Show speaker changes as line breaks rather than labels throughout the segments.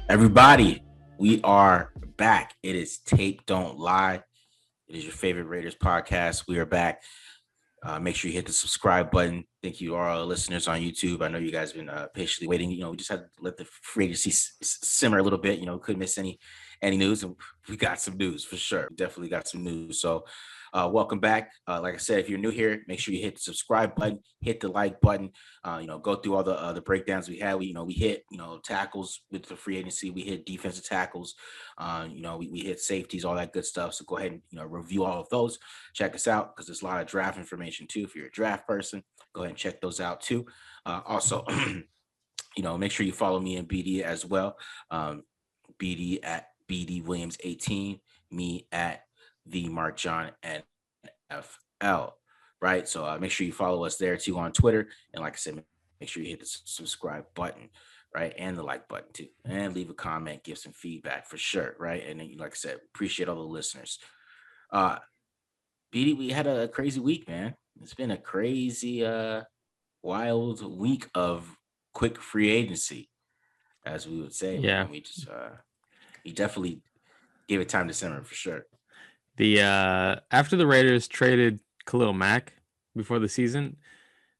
Everybody, we are back. It is Tape Don't Lie. It is your favorite Raiders podcast. We are back. Make sure you hit the subscribe button. Thank you, all our listeners on YouTube. I know you guys have been patiently waiting. We just had to let the free agency simmer a little bit. Couldn't miss any news, and we got some news for sure. Definitely got some news. So, welcome back. Like I said, if you're new here, make sure you hit the subscribe button, hit the like button. Go through all the breakdowns we had. We hit tackles with the free agency. We hit defensive tackles. We hit safeties, all that good stuff. So go ahead and review all of those. Check us out because there's a lot of draft information too. If you're a draft person, go ahead and check those out too. Also, make sure you follow me and BD as well. BD at BD Williams 18, me at the Mark John NFL. Right. So make sure you follow us there too on Twitter. And like I said, make sure you hit the subscribe button, right? And the like button too. And leave a comment, give some feedback for sure. Right. And then, like I said, appreciate all the listeners. BD, we had a crazy week, man. It's been a crazy, wild week of quick free agency, as we would say,
Yeah.
man. We definitely gave it time to simmer for sure.
The after the Raiders traded Khalil Mack before the season,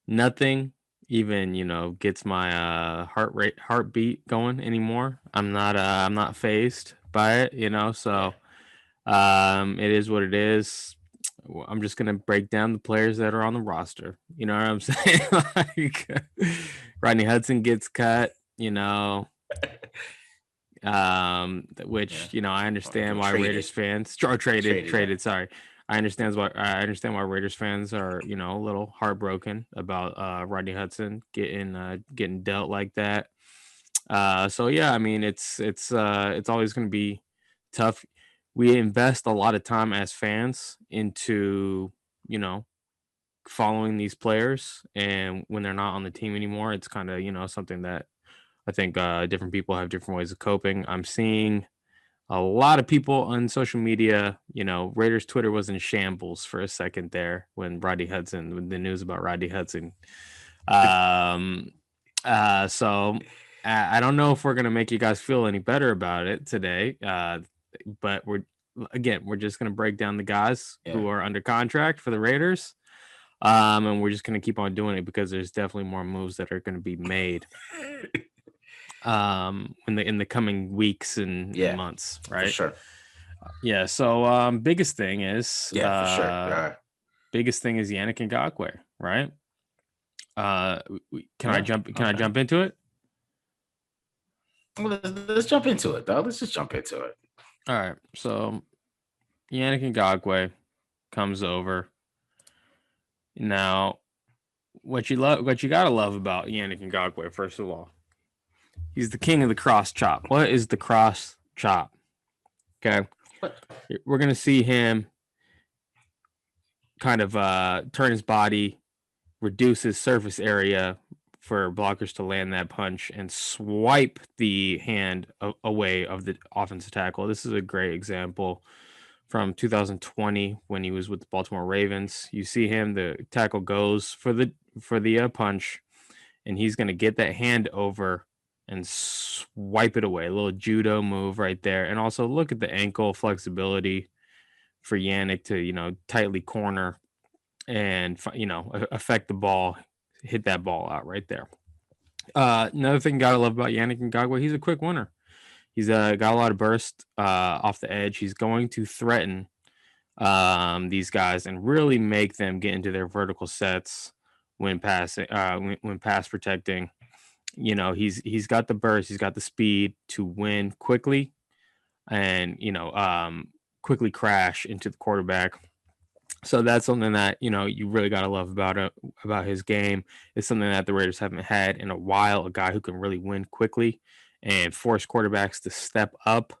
nothing even, gets my heartbeat going anymore. I'm not phased by it. So it is what it is. I'm just gonna break down the players that are on the roster. You know what I'm saying? Like Rodney Hudson gets cut, which I understand why
Traded.
Raiders fans or traded
Traded, yeah.
traded. Sorry, I understand why Raiders fans are a little heartbroken about Rodney Hudson getting dealt like that. So yeah, I mean it's always going to be tough. We invest a lot of time as fans into following these players, and when they're not on the team anymore, it's kind of something that I think different people have different ways of coping. I'm seeing a lot of people on social media, Raiders Twitter was in shambles for a second there when the news about Rodney Hudson. Um, so I don't know if we're gonna make you guys feel any better about it today. But we're just gonna break down the guys who are under contract for the Raiders. And we're just gonna keep on doing it because there's definitely more moves that are gonna be made. In the coming weeks and months, right?
For sure.
Yeah. So biggest thing is
For sure.
Biggest thing is Yannick Ngakoue, right? Can I jump into it?
Well, let's jump into it, though. Let's just jump into it.
All right. So Yannick Ngakoue comes over. Now, what you gotta love about Yannick Ngakoue, first of all, he's the king of the cross chop. What is the cross chop? Okay. We're going to see him kind of turn his body, reduce his surface area for blockers to land that punch and swipe the hand away of the offensive tackle. This is a great example from 2020 when he was with the Baltimore Ravens. You see him, the tackle goes for the punch, and he's going to get that hand over and swipe it away. A little judo move right there. And also look at the ankle flexibility for Yannick to, tightly corner and, affect the ball, hit that ball out right there. Another thing you got to love about Yannick Ngakoue, he's a quick winner. He's got a lot of burst off the edge. He's going to threaten these guys and really make them get into their vertical sets when passing, when pass protecting. He's got the burst, he's got the speed to win quickly, and quickly crash into the quarterback. So that's something that you really got to love about his game. It's something that the Raiders haven't had in a while. A guy who can really win quickly and force quarterbacks to step up.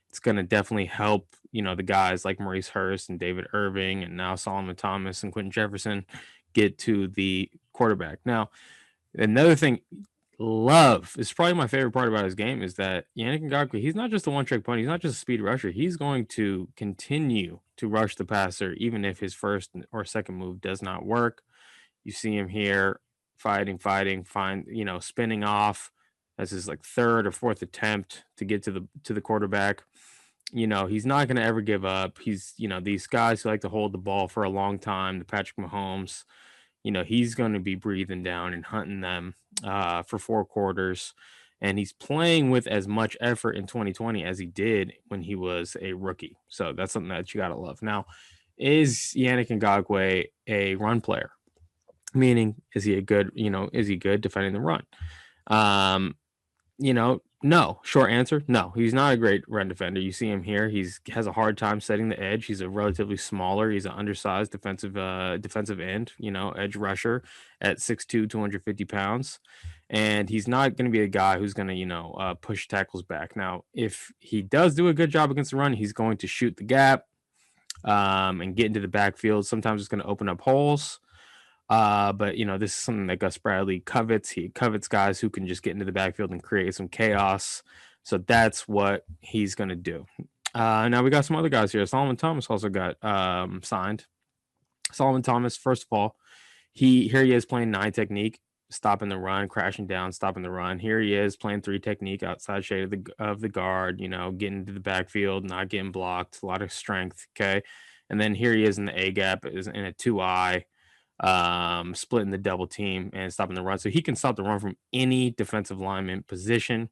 It's going to definitely help the guys like Maurice Hurst and David Irving and now Solomon Thomas and Quinton Jefferson get to the quarterback. Now, another thing is probably my favorite part about his game is that Yannick Ngakoue, he's not just a one-trick pony. He's not just a speed rusher. He's going to continue to rush the passer even if his first or second move does not work. You see him here fighting, spinning off, That's his like third or fourth attempt to get to the quarterback. He's not going to ever give up. He's, these guys who like to hold the ball for a long time, the Patrick Mahomes, he's going to be breathing down and hunting them for 4 quarters. And he's playing with as much effort in 2020 as he did when he was a rookie. So that's something that you got to love. Now, is Yannick Ngakoue a run player? Meaning, is he good defending the run? No. Short answer, no. He's not a great run defender. You see him here. He's has a hard time setting the edge. He's a relatively smaller. He's an undersized defensive end. Edge rusher at 6'2", 250 pounds, and he's not going to be a guy who's going to push tackles back. Now, if he does do a good job against the run, he's going to shoot the gap and get into the backfield. Sometimes it's going to open up holes. But this is something that Gus Bradley covets. He covets guys who can just get into the backfield and create some chaos. So that's what he's going to do. Now we got some other guys here. Solomon Thomas also got signed. Solomon Thomas, first of all, he is playing 9 technique, stopping the run, crashing down, stopping the run. Here he is playing 3 technique, outside shade of the guard, getting into the backfield, not getting blocked, a lot of strength. Okay. And then here he is in the A gap, is in a 2-eye, splitting the double team and stopping the run. So he can stop the run from any defensive lineman position.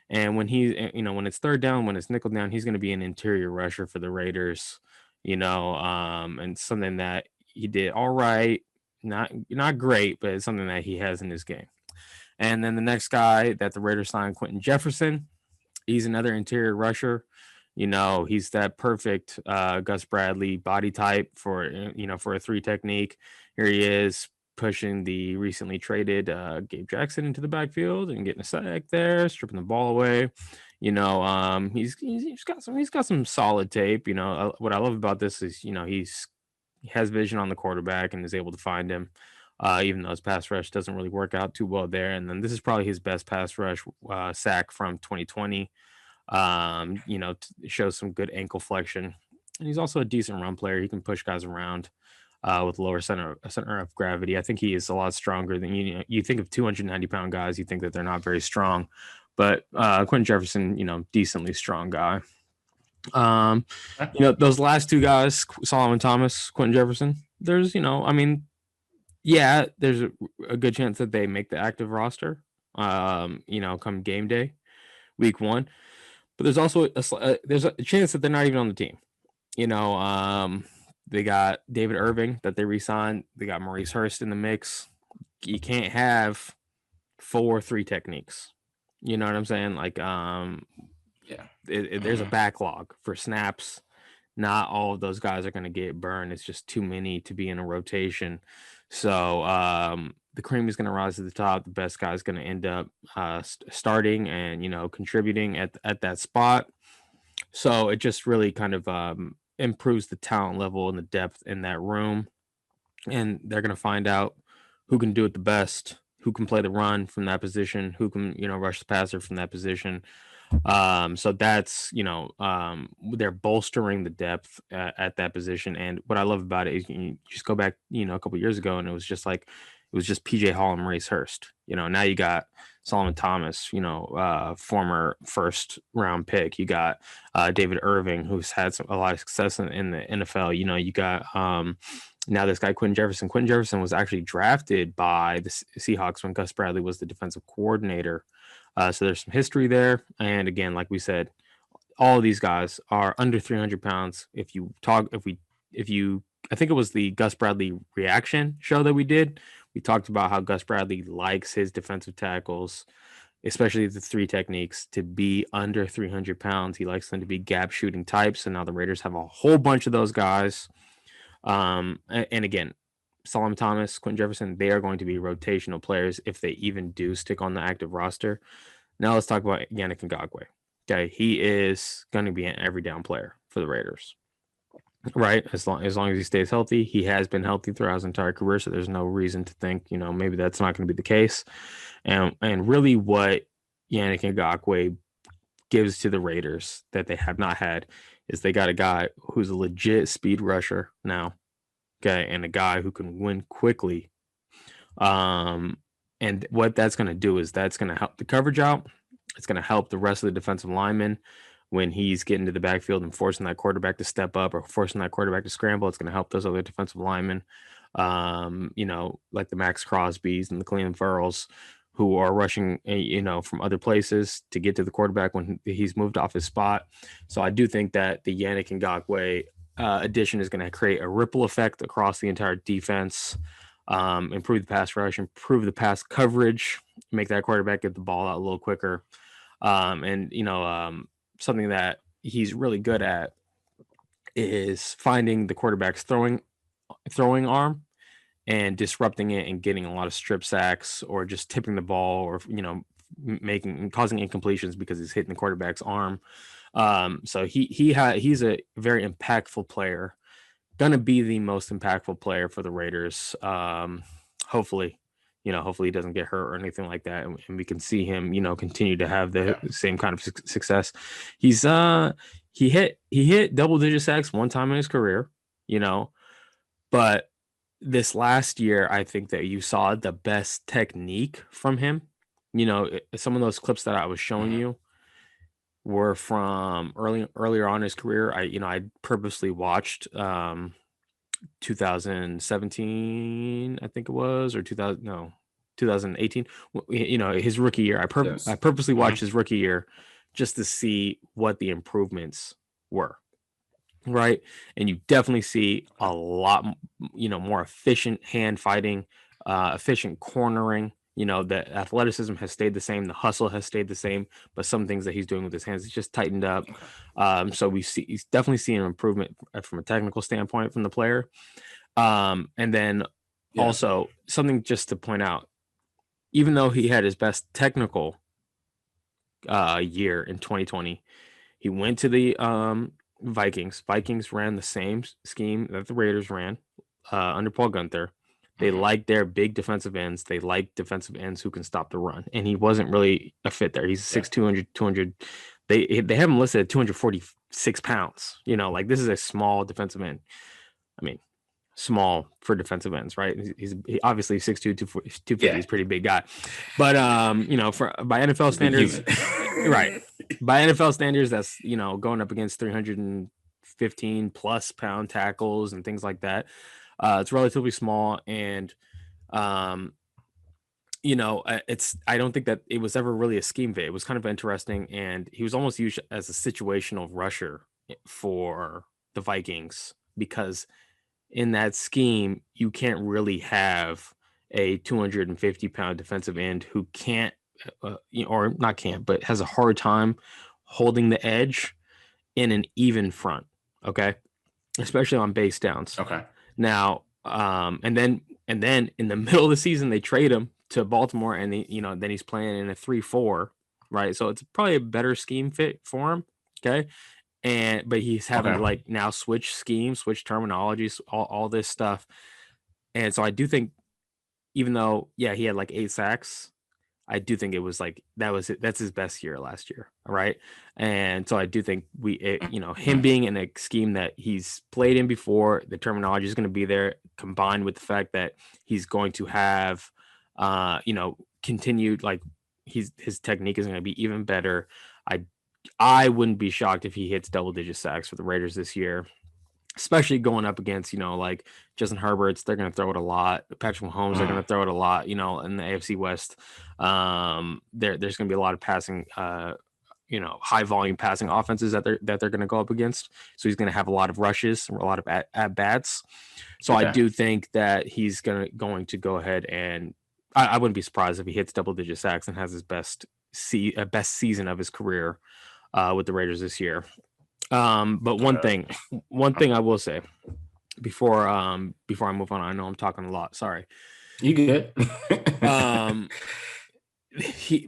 And when when it's third down, when it's nickel down, he's going to be an interior rusher for the Raiders, and something that he did all right, not great, but it's something that he has in his game. And then the next guy that the Raiders signed, Quinton Jefferson, he's another interior rusher. He's that perfect Gus Bradley body type for a 3 technique. Here he is pushing the recently traded Gabe Jackson into the backfield and getting a sack there, stripping the ball away. He's got some solid tape. What I love about this is he has vision on the quarterback and is able to find him. Even though his pass rush doesn't really work out too well there. And then this is probably his best pass rush sack from 2020. Shows some good ankle flexion. And he's also a decent run player. He can push guys around with lower center of gravity. I think he is a lot stronger than you think of 290-pound guys. You think that they're not very strong. But Quinton Jefferson, decently strong guy. Those last 2 guys, Solomon Thomas, Quinton Jefferson, there's, there's a good chance that they make the active roster, come game day, week 1. But there's also there's a chance that they're not even on the team. They got David Irving that they re-signed. They got Maurice Hurst in the mix. You can't have 4 3 techniques. You know what I'm saying? Like, there's a backlog for snaps. Not all of those guys are going to get burned. It's just too many to be in a rotation. So the cream is going to rise to the top. The best guy is going to end up starting and contributing at that spot. So it just really kind of improves the talent level and the depth in that room. And they're going to find out who can do it the best, who can play the run from that position, who can rush the passer from that position. So that's they're bolstering the depth at that position. And what I love about it is you just go back a couple years ago and it was just PJ Hall and Maurice Hurst. Now you got Solomon Thomas, former first round pick. You got David Irving, who's had a lot of success in the NFL. You got now this guy Quinton Jefferson. Quinton Jefferson was actually drafted by the Seahawks when Gus Bradley was the defensive coordinator. So there's some history there. And again, like we said, all of these guys are under 300 pounds. I think it was the Gus Bradley reaction show that we did. We talked about how Gus Bradley likes his defensive tackles, especially the 3 techniques, to be under 300 pounds. He likes them to be gap shooting types. And now the Raiders have a whole bunch of those guys. And again, Solomon Thomas, Quinton Jefferson, they are going to be rotational players if they even do stick on the active roster. Now let's talk about Yannick Ngakoue. Okay, he is going to be an every down player for the Raiders, right? As long as he stays healthy. He has been healthy throughout his entire career, so there's no reason to think maybe that's not going to be the case. And really, what Yannick Ngakoue gives to the Raiders that they have not had is they got a guy who's a legit speed rusher now. Okay, and a guy who can win quickly. And what that's going to do is that's going to help the coverage out. It's going to help the rest of the defensive linemen when he's getting to the backfield and forcing that quarterback to step up or forcing that quarterback to scramble. It's going to help those other defensive linemen, like the Max Crosbys and the Cleveland Farrells, who are rushing, from other places to get to the quarterback when he's moved off his spot. So I do think that the Yannick Ngakoue addition is going to create a ripple effect across the entire defense, improve the pass rush, improve the pass coverage, make that quarterback get the ball out a little quicker. Something that he's really good at is finding the quarterback's throwing arm and disrupting it and getting a lot of strip sacks or just tipping the ball or causing incompletions because he's hitting the quarterback's arm. So he's a very impactful player, gonna be the most impactful player for the Raiders. Hopefully he doesn't get hurt or anything like that, and we can see him continue to have the same kind of success. He hit double-digit sacks one time in his career, but this last year I think that you saw the best technique from him. Some of those clips that I was showing you were from earlier on in his career. I purposely watched 2017, I think it was, or 2018. His rookie year. I purposely watched his rookie year just to see what the improvements were. Right. And you definitely see a lot, more efficient hand fighting, efficient cornering. The athleticism has stayed the same. The hustle has stayed the same, but some things that he's doing with his hands, he's just tightened up. So he's definitely seeing an improvement from a technical standpoint from the player. And then also something just to point out, even though he had his best technical year in 2020, he went to the Vikings. Vikings ran the same scheme that the Raiders ran under Paul Gunther. They like their big defensive ends. They like defensive ends who can stop the run. And he wasn't really a fit there. He's 6'2", 200. They have him listed at 246 pounds. This is a small defensive end. I mean, small for defensive ends, right? He's obviously 6'2", 250. He's a pretty big guy. But, by NFL standards, right. By NFL standards, that's, going up against 315 plus pound tackles and things like that. It's relatively small, and I don't think that it was ever really a scheme fit. It was kind of interesting, and he was almost used as a situational rusher for the Vikings because in that scheme you can't really have a 250-pound defensive end who can't or not can't, but has a hard time holding the edge in an even front. Okay, especially on base downs.
Okay.
Now, and then in the middle of the season, they trade him to Baltimore, and then he's playing in a 3-4, right? So it's probably a better scheme fit for him. Okay. But he's having to now switch schemes, switch terminologies, all this stuff. And so I do think, even though, he had 8 sacks, I do think it was that's his best year last year. All right. And so I do think him being in a scheme that he's played in before, the terminology is going to be there, combined with the fact that he's going to have, continued, his technique is going to be even better. I wouldn't be shocked if he hits double-digit sacks for the Raiders this year, especially going up against, Justin Herbert's. They're going to throw it a lot. Patrick Mahomes, they're going to throw it a lot, in the AFC West. There's going to be a lot of passing, high volume passing offenses that they're going to go up against. So he's going to have a lot of rushes, a lot of at bats. So I do think that he's going to go ahead, and I wouldn't be surprised if he hits double-digit sacks and has his best season of his career with the Raiders this year. But one thing I will say before I move on, I know I'm talking a lot. Sorry.
You good?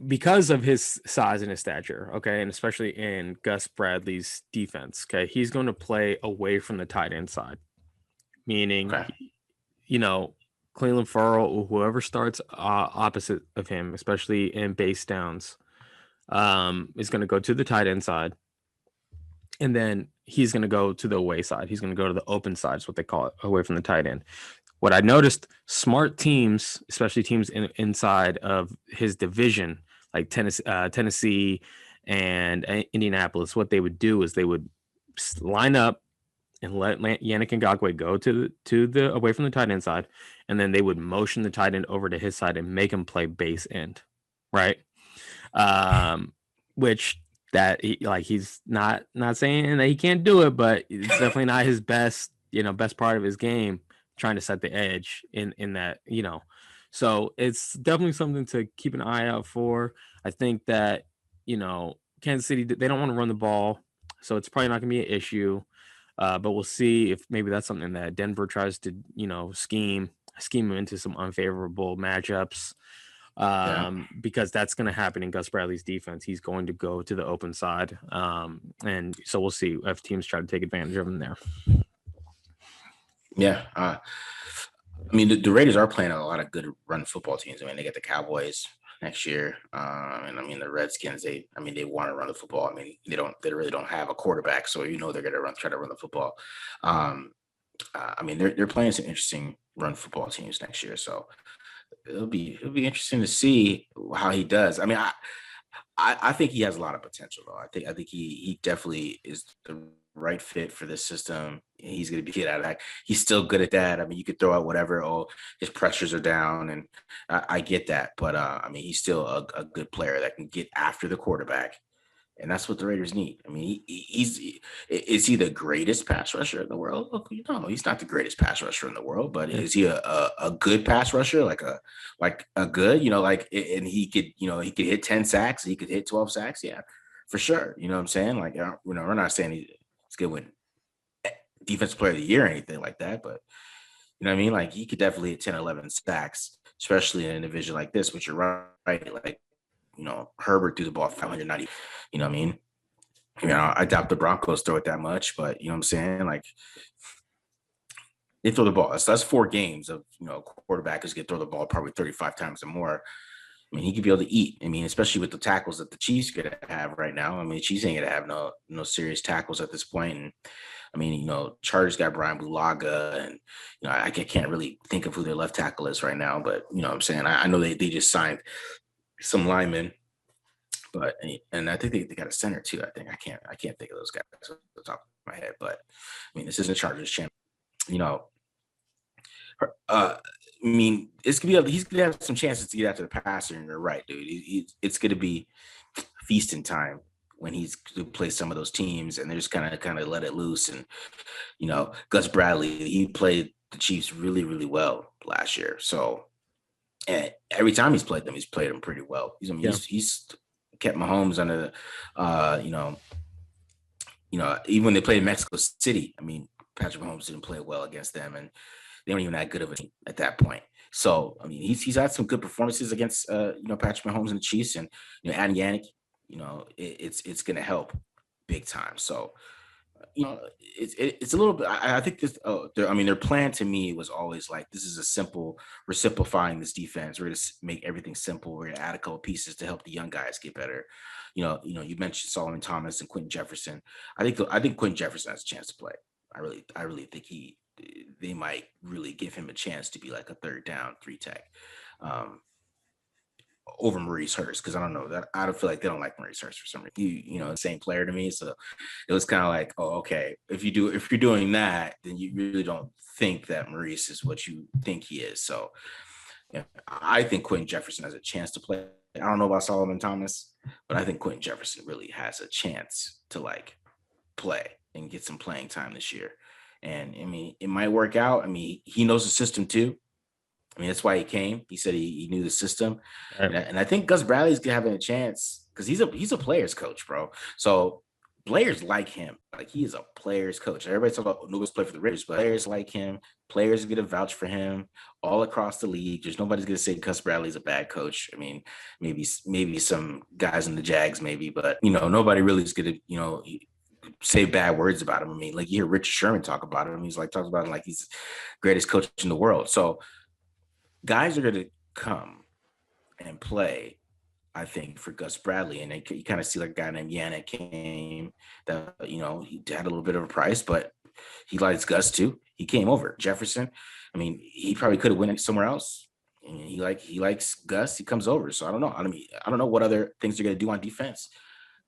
Because of his size and his stature, okay, and especially in Gus Bradley's defense, okay, he's going to play away from the tight end side, meaning, Cleveland Farrell or whoever starts opposite of him, especially in base downs, is going to go to the tight end side. And then he's going to go to the away side. He's going to go to the open side, is what they call it, away from the tight end. What I noticed, smart teams, especially teams inside of his division, like Tennessee and Indianapolis, what they would do is they would line up and let Yannick Ngakoue go to the away from the tight end side, and then they would motion the tight end over to his side and make him play base end, right? Which that he's not saying that he can't do it, but it's definitely not his best part of his game, trying to set the edge in that, so it's definitely something to keep an eye out for. I think that, Kansas City, they don't want to run the ball, so it's probably not going to be an issue. But we'll see if maybe that's something that Denver tries to, scheme them into some unfavorable matchups. Because that's going to happen in Gus Bradley's defense. He's going to go to the open side. And so we'll see if teams try to take advantage of him there.
Yeah. I mean, the Raiders are playing a lot of good run football teams. I mean, they get the Cowboys next year. And I mean, the Redskins, they want to run the football. I mean, they really don't have a quarterback. So, they're going to try to run the football. I mean, they're playing some interesting run football teams next year. So, it'll be interesting to see how he does. I mean, I think he has a lot of potential, though. I think he definitely is the right fit for this system. He's going to be good at that. He's still good at that. I mean, you could throw out whatever. Oh, his pressures are down, and I get that. But I mean, he's still a good player that can get after the quarterback. And that's what the Raiders need. I mean, is he the greatest pass rusher in the world? No, he's not the greatest pass rusher in the world, but is he a good pass rusher? Like a good, and he could, he could hit 10 sacks, he could hit 12 sacks. Yeah, for sure. You know what I'm saying? Like, we're not saying he's going to win defensive player of the year or anything like that, but you know what I mean? Like, he could definitely hit 10, 11 sacks, especially in a division like this, which you're right. Like, Herbert threw the ball 590. You know what I mean? I doubt the Broncos throw it that much, but you know what I'm saying? Like, they throw the ball. So that's 4 games of, quarterback is going to throw the ball probably 35 times or more. I mean, he could be able to eat. I mean, especially with the tackles that the Chiefs going to have right now. I mean, the Chiefs ain't going to have no serious tackles at this point. And I mean, Chargers got Brian Bulaga, and I can't really think of who their left tackle is right now. But you know what I'm saying? I know they just signed some linemen, but and I think they got a center too. I think I can't think of those guys off the top of my head. But I mean, this isn't a Chargers channel. I mean, he's gonna have some chances to get after the passer, and you're right, dude. It's gonna be feasting time when he's to play some of those teams, and they're just kind of let it loose. And Gus Bradley, he played the Chiefs really, really well last year. So, and every time he's played them pretty well. He's kept Mahomes under the, even when they played in Mexico City. I mean, Patrick Mahomes didn't play well against them, and they weren't even that good of a team at that point. So, I mean, he's had some good performances against, Patrick Mahomes and the Chiefs, and adding Yannick, it's going to help big time. So, it's a little bit. I think this. Their plan to me was always like, this is we're simplifying this defense. We're going to make everything simple. We're going to add a couple pieces to help the young guys get better. You mentioned Solomon Thomas and Quinton Jefferson. I think Quinton Jefferson has a chance to play. I really think they might really give him a chance to be like a third down 3 tech over Maurice Hurst, because I don't know that I don't feel like they don't like Maurice Hurst for some reason. The same player to me. So it was kind of like, oh, okay, if you're doing that, then you really don't think that Maurice is what you think he is. So I think Quinton Jefferson has a chance to play. I don't know about Solomon Thomas, but I think Quinton Jefferson really has a chance to like play and get some playing time this year. And I mean, it might work out. I mean, he knows the system too. I mean, that's why he came. He said he knew the system. Right. And I think Gus Bradley's having a chance because he's a player's coach, bro. So players like him. Like, he is a player's coach. Everybody's talking about nobody's play for the Raiders, but players like him. Players are going to vouch for him all across the league. There's nobody's going to say Gus Bradley's a bad coach. I mean, maybe some guys in the Jags, maybe, but nobody really is going to say bad words about him. I mean, like, you hear Richard Sherman talk about him. He's like talks about him like he's the greatest coach in the world. So guys are going to come and play, I think, for Gus Bradley. And you kind of see like a guy named Yannick came that, he had a little bit of a price, but he likes Gus too. He came over. Jefferson, I mean, he probably could have went somewhere else. And he likes Gus. He comes over. So I don't know. I don't know what other things they're gonna do on defense,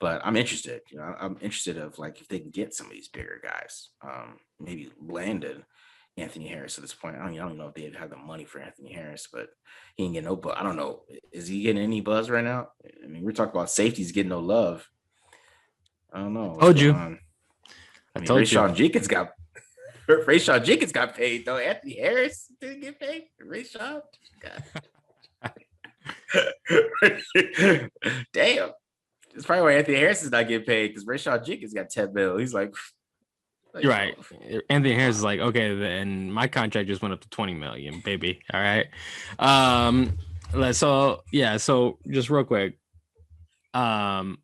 but I'm interested. I'm interested of like if they can get some of these bigger guys. Maybe landed Anthony Harris at this point. I don't know if they have the money for Anthony Harris, but he ain't getting no buzz. I don't know. Is he getting any buzz right now? I mean, we're talking about safeties getting no love. I don't know what's
Told
going
you.
on. I mean,
Told you.
Rayshawn Jenkins got paid though. Anthony Harris didn't get paid. Rayshawn, damn. It's probably why Anthony Harris is not getting paid because Rayshawn Jenkins got 10 mil. He's like
You're right. Anthony Harris is like, okay, then my contract just went up to 20 million, baby. All right. So just real quick. I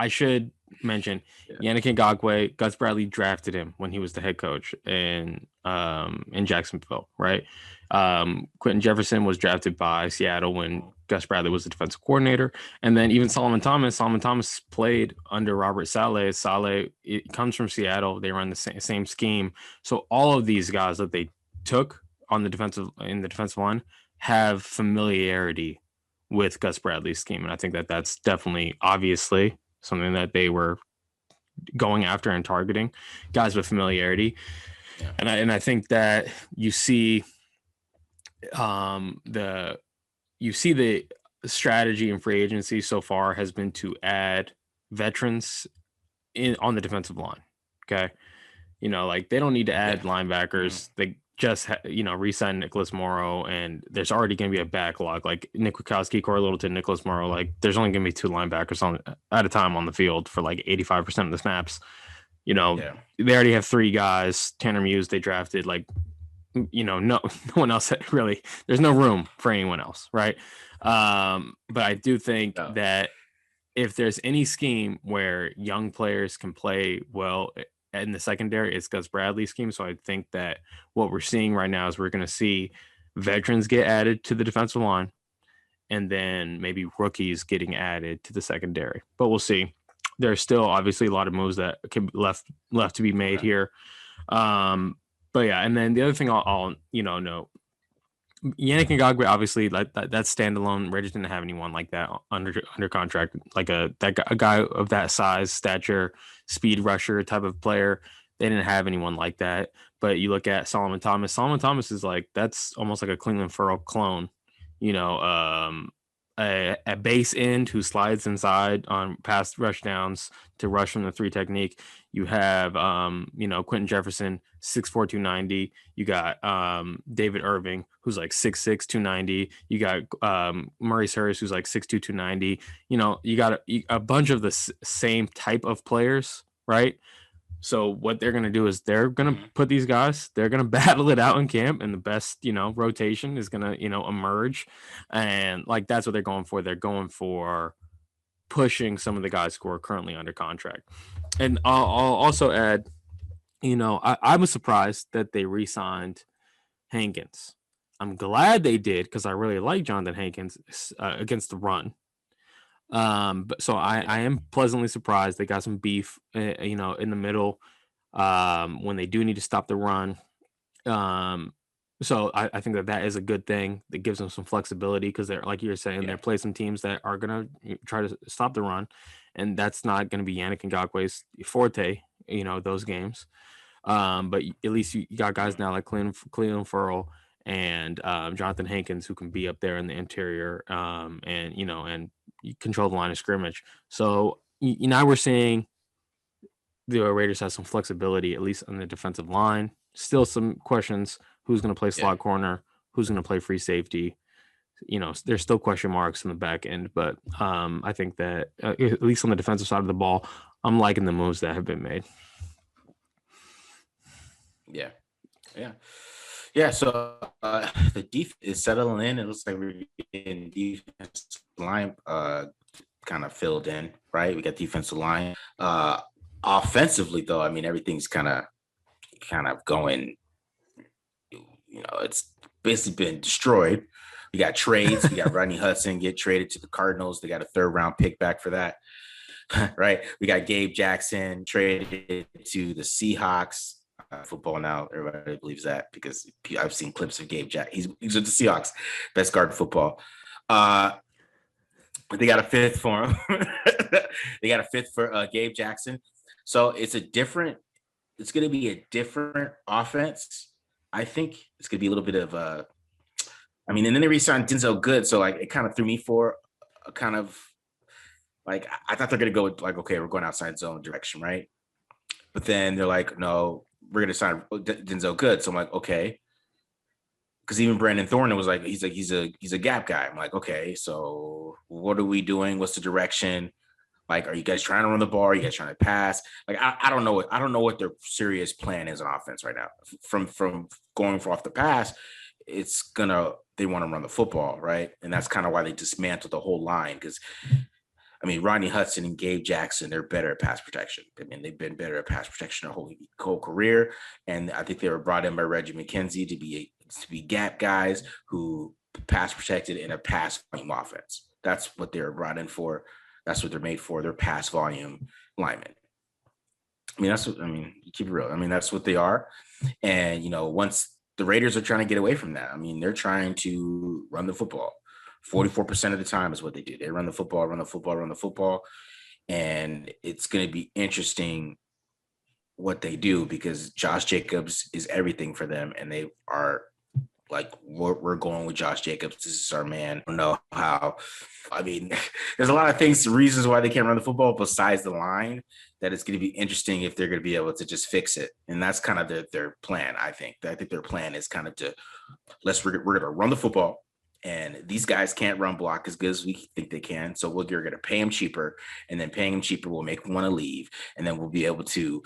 should mention Yannick Ngakoue, Gus Bradley drafted him when he was the head coach in Jacksonville, right? Quinton Jefferson was drafted by Seattle when Gus Bradley was the defensive coordinator. And then even Solomon Thomas played under Robert Saleh. Saleh, it comes from Seattle. They run the same scheme. So all of these guys that they took in the defensive line have familiarity with Gus Bradley's scheme. And I think that that's definitely obviously something that they were going after and targeting, guys with familiarity. Yeah. And I think that you see the strategy in free agency so far has been to add veterans on the defensive line. Okay. Like they don't need to add linebackers. They just re-sign Nicholas Morrow, and there's already going to be a backlog. Like Nick Witkowski, Corey Littleton, Nicholas Morrow. Like there's only going to be 2 linebackers at a time on the field for like 85% of the snaps. They already have 3 guys. Tanner Muse they drafted. Like no one else really. There's no room for anyone else, right? But I do think that if there's any scheme where young players can play well in the secondary, it's Gus Bradley's scheme. So I think that what we're seeing right now is we're going to see veterans get added to the defensive line and then maybe rookies getting added to the secondary. But we'll see. There's still obviously a lot of moves that can be left to be made here. But yeah, and then the other thing I'll note, Yannick Ngakoue, obviously, like that's standalone. Raiders didn't have anyone like that under contract, like a guy of that size, stature, speed rusher type of player. They didn't have anyone like that. But you look at Solomon Thomas. Solomon Thomas is like that's almost like a Cleveland Farrell clone. A base end who slides inside on pass rush downs to rush from the 3 technique. You have Quinton Jefferson, 6'4", 290. You got David Irving, who's like 6'6", 290. You got Maurice Harris, who's like 6'2", 290. You got a bunch of the same type of players, right? So what they're going to do is they're going to put these guys, they're going to battle it out in camp, and the best, rotation is going to, emerge. And like, that's what they're going for. They're going for pushing some of the guys who are currently under contract. And I'll also add, I was surprised that they re-signed Hankins. I'm glad they did because I really like Jonathan Hankins against the run. But so I am pleasantly surprised they got some beef, in the middle, when they do need to stop the run. So I think that is a good thing. That gives them some flexibility because they're, like you're saying, they're playing some teams that are going to try to stop the run, and that's not going to be Yannick Ngakoue's forte, those games. But at least you got guys now like Cleveland Farrell and Jonathan Hankins who can be up there in the interior, and you control the line of scrimmage. So now we're seeing the Raiders have some flexibility, at least on the defensive line. Still some questions. Who's going to play slot corner? Who's going to play free safety? There's still question marks in the back end, but I think that at least on the defensive side of the ball, I'm liking the moves that have been made.
Yeah. So the defense is settling in. It looks like we're getting defense line kind of filled in, right? We got defensive line. Offensively, though, I mean, everything's kind of going. It's basically been destroyed. We got trades. We got Rodney Hudson get traded to the Cardinals. They got a 3rd round pick back for that. Right. We got Gabe Jackson traded to the Seahawks. football now. Everybody believes that because I've seen clips of Gabe Jack. He's with the Seahawks, best guard in football. But they got a fifth for him. They got a fifth for Gabe Jackson. So it's going to be a different offense. I think it's going to be a little bit of and then they re-signed Denzel Good. So like, it kind of threw me for a kind of like, I thought they're going to go with like, okay, we're going outside zone direction, right? But then they're like, no, we're going to sign Denzel Good. So I'm like, okay. Because even Brandon Thornton was like, he's a gap guy. I'm like, okay, so what are we doing? What's the direction? Like, are you guys trying to run the ball? Are you guys trying to pass? Like, I don't know. I don't know what their serious plan is on offense right now. From going off the pass, they want to run the football, right? And that's kind of why they dismantled the whole line. Because Rodney Hudson and Gabe Jackson, they're better at pass protection. They've been better at pass protection their whole career. And I think they were brought in by Reggie McKenzie to be gap guys who pass protected in a pass volume offense. That's what they're brought in for. That's what they're made for. They're pass volume linemen. You keep it real. That's what they are. And, once the Raiders are trying to get away from that, they're trying to run the football. 44% of the time is what they do. They run the football. And it's going to be interesting what they do because Josh Jacobs is everything for them. And they are like, we're going with Josh Jacobs. This is our man. I don't know how. There's a lot of reasons why they can't run the football besides the line, that it's going to be interesting if they're going to be able to just fix it. And that's kind of their plan, I think. I think their plan is kind of we're going to run the football. And these guys can't run block as good as we think they can. So we're going to pay them cheaper. And then paying them cheaper will make them want to leave. And then we'll be able to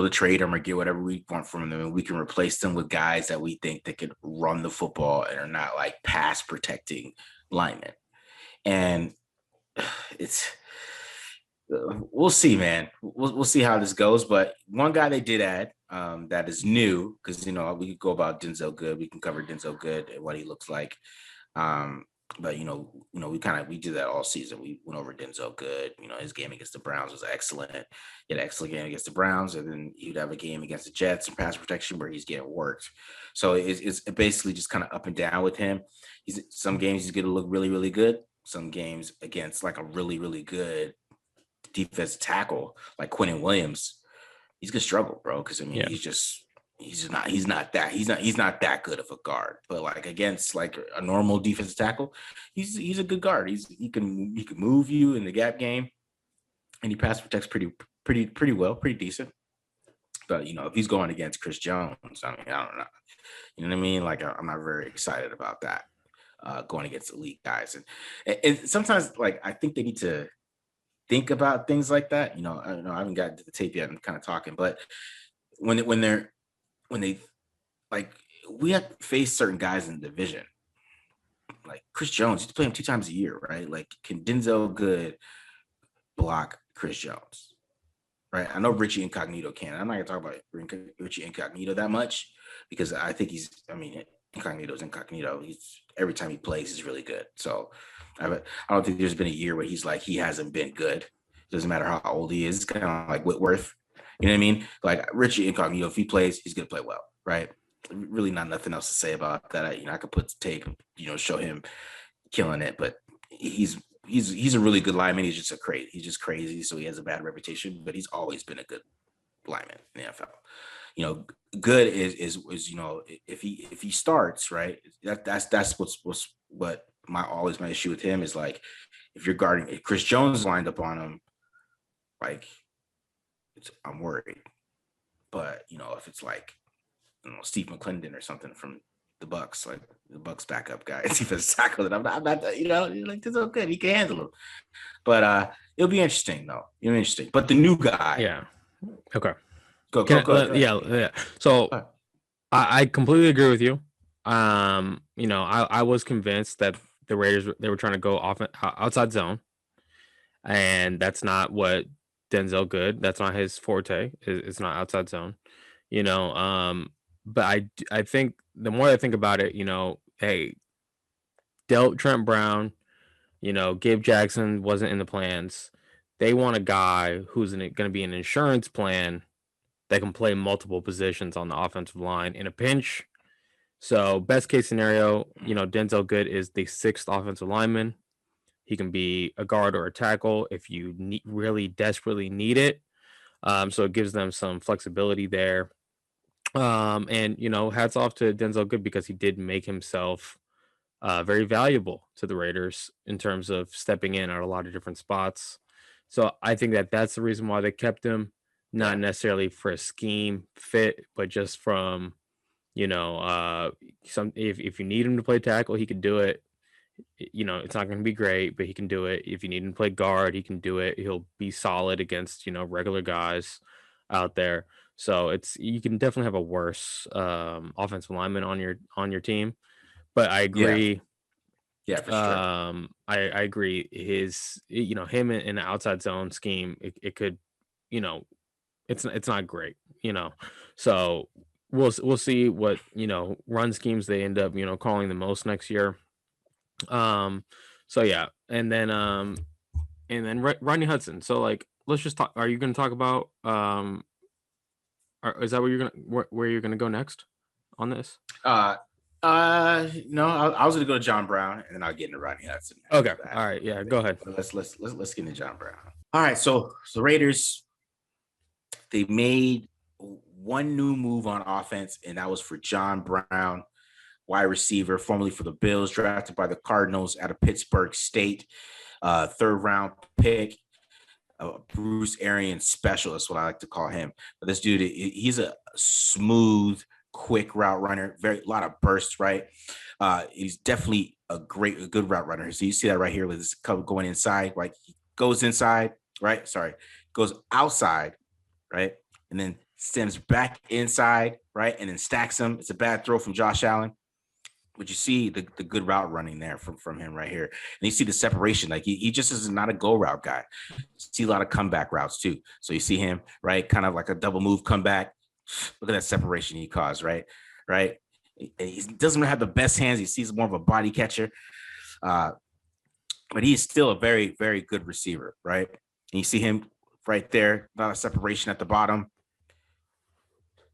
trade them or get whatever we want from them, and we can replace them with guys that we think that could run the football and are not like pass protecting linemen. And we'll see, man. We'll see how this goes. But one guy they did add that is new, because we could go about Denzel Good. We can cover Denzel Good and what he looks like. But we did that all season. We went over Denzel Good. His game against the Browns was excellent. He had an excellent game against the Browns, and then he'd have a game against the Jets and pass protection where he's getting worked. So it's basically just kind of up and down with him. Some games he's going to look really, really good. Some games against like a really, really good defensive tackle like Quinton Williams, he's gonna struggle, bro. Because he's not that good of a guard. But like against like a normal defensive tackle, he's a good guard. He can move you in the gap game, and he pass protects pretty well, pretty decent. But if he's going against Chris Jones, I don't know. You know what I mean? Like I'm not very excited about that going against elite guys. And sometimes like I think they need to think about things like that. I haven't gotten to the tape yet. I'm kind of talking, but when they like, we have to face certain guys in the division, like Chris Jones. You play him 2 times a year, right? Like, can Denzel Good block Chris Jones? Right? I know Richie Incognito can. I'm not gonna talk about Richie Incognito that much because I think Incognito's Incognito. Every time he plays, he's really good. So I don't think there's been a year where he's like, he hasn't been good. It doesn't matter how old he is. It's kind of like Whitworth. You know what I mean? Like Richie Incognito, if he plays, he's going to play well, right? Really not nothing else to say about that. I could put the tape, show him killing it, but he's a really good lineman. He's just crazy. So he has a bad reputation, but he's always been a good lineman in the NFL. Good is if he starts, right, that's what my issue with him is. Like, if you're guarding, if Chris Jones lined up on him, like, I'm worried. But if it's like Steve McClendon or something from the Bucks, like the Bucks backup guy, defensive tackle, that I'm not like, this is good, he can handle him. But it'll be interesting though. But the new guy,
yeah, okay,
go.
Yeah. So I completely agree with you. I was convinced that the Raiders, they were trying to go off outside zone, and that's not what Denzel Good. That's not his forte. It's not outside zone. But I think the more I think about it, hey, dealt Trent Brown, Gabe Jackson wasn't in the plans. They want a guy who's going to be an insurance plan that can play multiple positions on the offensive line in a pinch. So best case scenario, Denzel Good is the sixth offensive lineman. He can be a guard or a tackle if you really desperately need it. So it gives them some flexibility there. And hats off to Denzel Good because he did make himself very valuable to the Raiders in terms of stepping in at a lot of different spots. So I think that that's the reason why they kept him, not
Yeah.
necessarily for a scheme fit, but just from some if you need him to play tackle, he could do it. It's not going to be great, but he can do it. If you need him to play guard, he can do it. He'll be solid against regular guys out there. So you can definitely have a worse offensive lineman on your team. But I
Yeah.
agree.
Yeah, for sure.
I agree. Him in the outside zone scheme, it could, it's not great. So we'll see what run schemes they end up calling the most next year. So yeah, and then Rodney Hudson. So like, let's just talk. Are you going to talk about is that where you're gonna go next on this?
No, I was gonna go to John Brown, and then I'll get into Rodney Hudson.
Okay, all right, yeah, go ahead.
Let's get into John Brown. All right, so the Raiders, they made one new move on offense, and that was for John Brown, wide receiver, formerly for the Bills, drafted by the Cardinals out of Pittsburgh State, third round pick. Bruce Arians specialist, what I like to call him. But this dude, he's a smooth, quick route runner, a lot of bursts, right? He's definitely a good route runner. So you see that right here with his going inside, right? He goes inside, right? Sorry, goes outside, right? And then stems back inside, right? And then stacks him. It's a bad throw from Josh Allen. But you see the good route running there from him right here. And you see the separation. Like he just is not a go route guy. You see a lot of comeback routes too. So you see him, right? Kind of like a double move comeback. Look at that separation he caused, right? Right. He doesn't have the best hands. He sees more of a body catcher. But he's still a very, very good receiver, right? And you see him right there, a lot of separation at the bottom.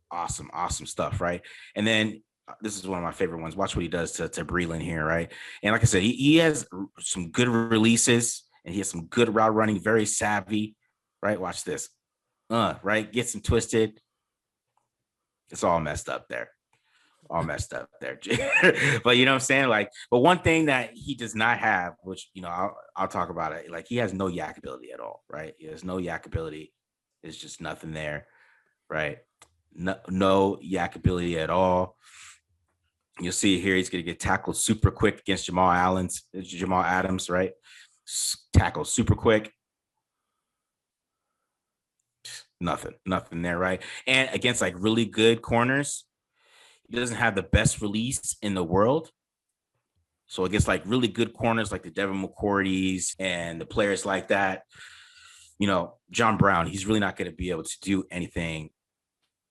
Awesome stuff, right? And then this is one of my favorite ones. Watch what he does to Breland here, right? And like I said, he has some good releases and he has some good route running, very savvy, right? Watch this. Right? Gets him twisted. It's all messed up there. But you know what I'm saying? Like, but one thing that he does not have, which, I'll talk about it. Like, he has no yak ability at all, right? He has no yak ability. There's just nothing there, right? No yak ability at all. You'll see here he's going to get tackled super quick against Jamal Adams, right? Tackle super quick. Nothing there, right? And against like really good corners, he doesn't have the best release in the world. So against like really good corners like the Devin McCourties and the players like that, John Brown, he's really not going to be able to do anything